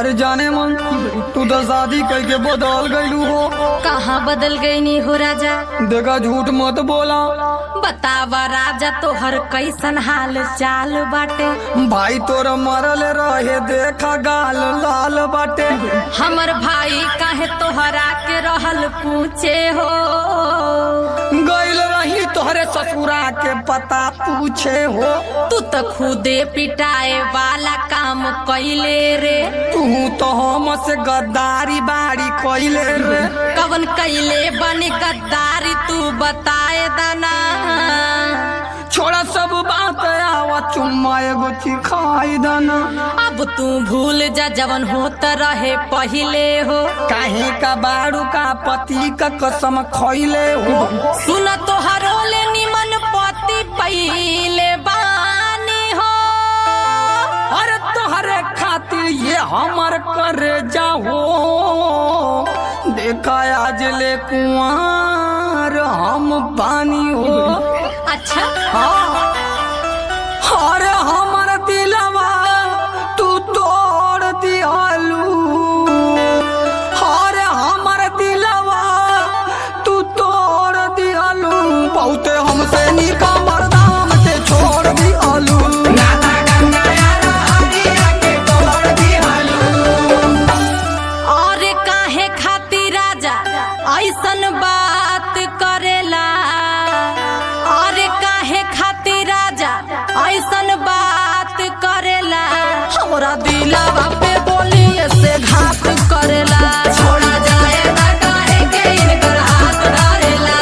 अरे जाने मन तू तो शादी करके बदल गईलू हो। कहाँ बदल गई नी हो राजा? देखा झूठ मत बोला। बतावा राजा तोहर कैसन हाल चाल बाटे? भाई तोरा मरल रहे देखा गाल लाल बाटे। हमर भाई काहे तोहरा के रहल पूछे हो? गईल रही तोहरे ससुरा के पता पूछे हो। तू तो खुदे पिटाए वाला काम कैले रे। तू तो हमसे गद्दारी बारी कैले रे। कवन कैले बनी गद्दारी तू बताए दाना। छोड़ा सब बात आवा चुम्मा एगो चिखाई दाना। अब तू भूल जा जवन होत रहे पहिले हो। काहे का बारू का पति का कसम खैले हो। सुन तोहरो ले निमन पति पहिले बानी हो। अरे तोहरे खातिर ये हमर करे जाओ। देखा आज ले कुंवार हम बानी हो। अच्छा हाँ। अरे हमर दिलवा तू तोड़ दियालू। अरे हमर दिलवा तू तोड़ दियालू। बहुते हमसे निका मर्दाम के छोड़ दियालू। और काहे खातिर राजा ऐसन बात करेला? और काहे खातिर राजा ऐसन बात करेला? हमरा दिलवा पे बोलिए से घात करेला। छोड़ा जाए ना काहे के इनकर हाथ धरेला।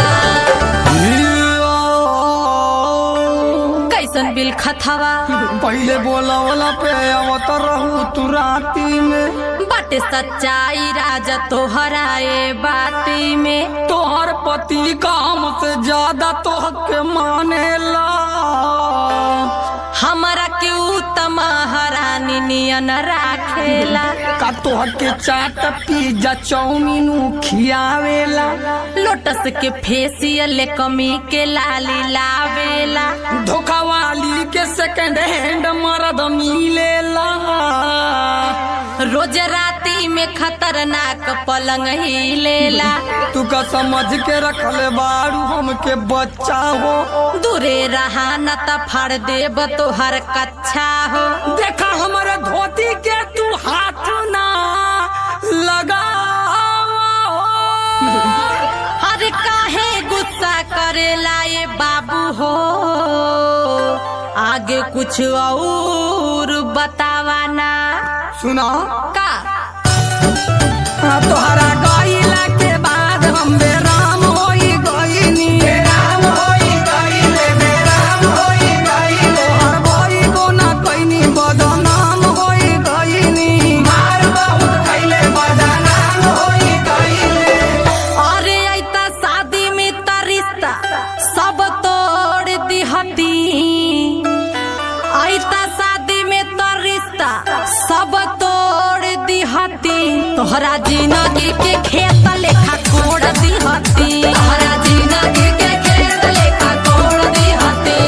कैसन बिल खथवा पहले बोला वाला पे आवत रहू तू राती में। बाटे सच्चाई राजा तोहराए बाती में। तोहर पति काम से ज्यादा तोहके मानेला। हमरा के उत्तम हरानी नियन राखेला। का तोहके चाट पिज्जा चाउमीन खियावेला। लोटस के फेसियल कमी के लाली लावेला। धोखा वाली के सेकंड हैंड मर्द मिलेला। रोज राती में खतरनाक पलंग ही लेला। तू का समझ के रखले बारू हमके बच्चा हो। दूरे रहा न त फाड़ देब तोहर कच्छा हो। देखा हमारे धोती के तू हाथ ना लगा। अरे काहे गुस्सा करेला ये बाबू हो? आगे कुछ और बतावा ना। सुना का तोहरा गईला के बाद हम बेराम होई गईनी। बेराम होई गईले बेराम होई गईले। तोहर भाई को ना कईनी बदनाम होई गईनी। मार बहुत कईले बदनाम होई गईले। अरे ऐता शादी में त रिश्ता सब तोड़ दिहती। ऐता शादी में त रिश्ता सब तोड़ दिहती। तोहरा जिंदगी के खेत लेखा कोड़ दिहती। तोहरा जिंदगी के खेत लेखा कोड़ दिहती।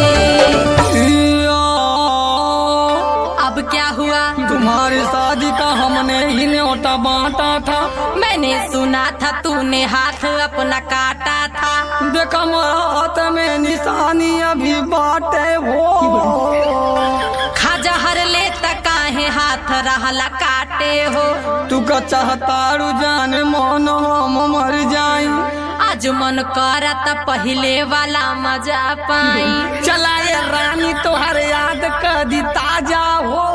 अब क्या हुआ? तुम्हारी शादी का हमने ही न्योता बांटा था। मैंने सुना था तूने हाथ अपना काटा था। देखा हाथ में निशानी अभी बाटे हो। खजहर ले त काहे हाथ रहला काटे हो। तू का चाहतारू जाने मन हम मर जाई। आज मन करा त पहिले वाला मजा पाई। चलाए रानी तोहर याद कदी ताजा हो।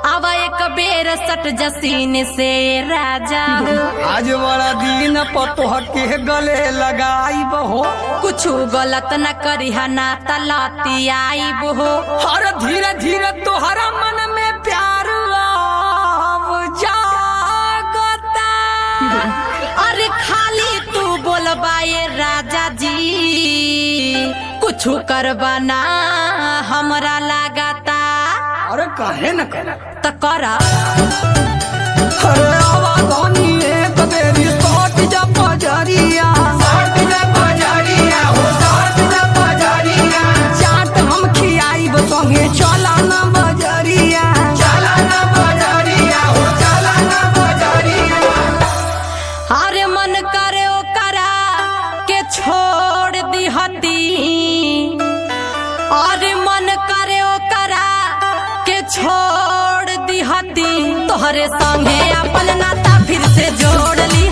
अब एक बेर सट जसीन से राजा हो। आज बड़ा दिन पर तोहके गले लगाई हो। कुछ गलत न करिहा ना त लती आईब हो। हर धीरे धीरे तोहरा मन में प्यार आव जागता। अरे खाली तू बोलबा ये राजा जी। कुछ करबा ना हमरा लागता। अरे काहे न कर त करा। अरे आवाज़नी एक बेरी सोच जा पजरिया। सोच जा पजरिया हो सोच जा पजरिया। चाट हम खियाई संगे चला ना बजरिया। चला ना बजरिया। दिहती और मन करे ओकरा के छोड़ दिहती तोहरे संगे अपन नाता फिर से जोड़ ली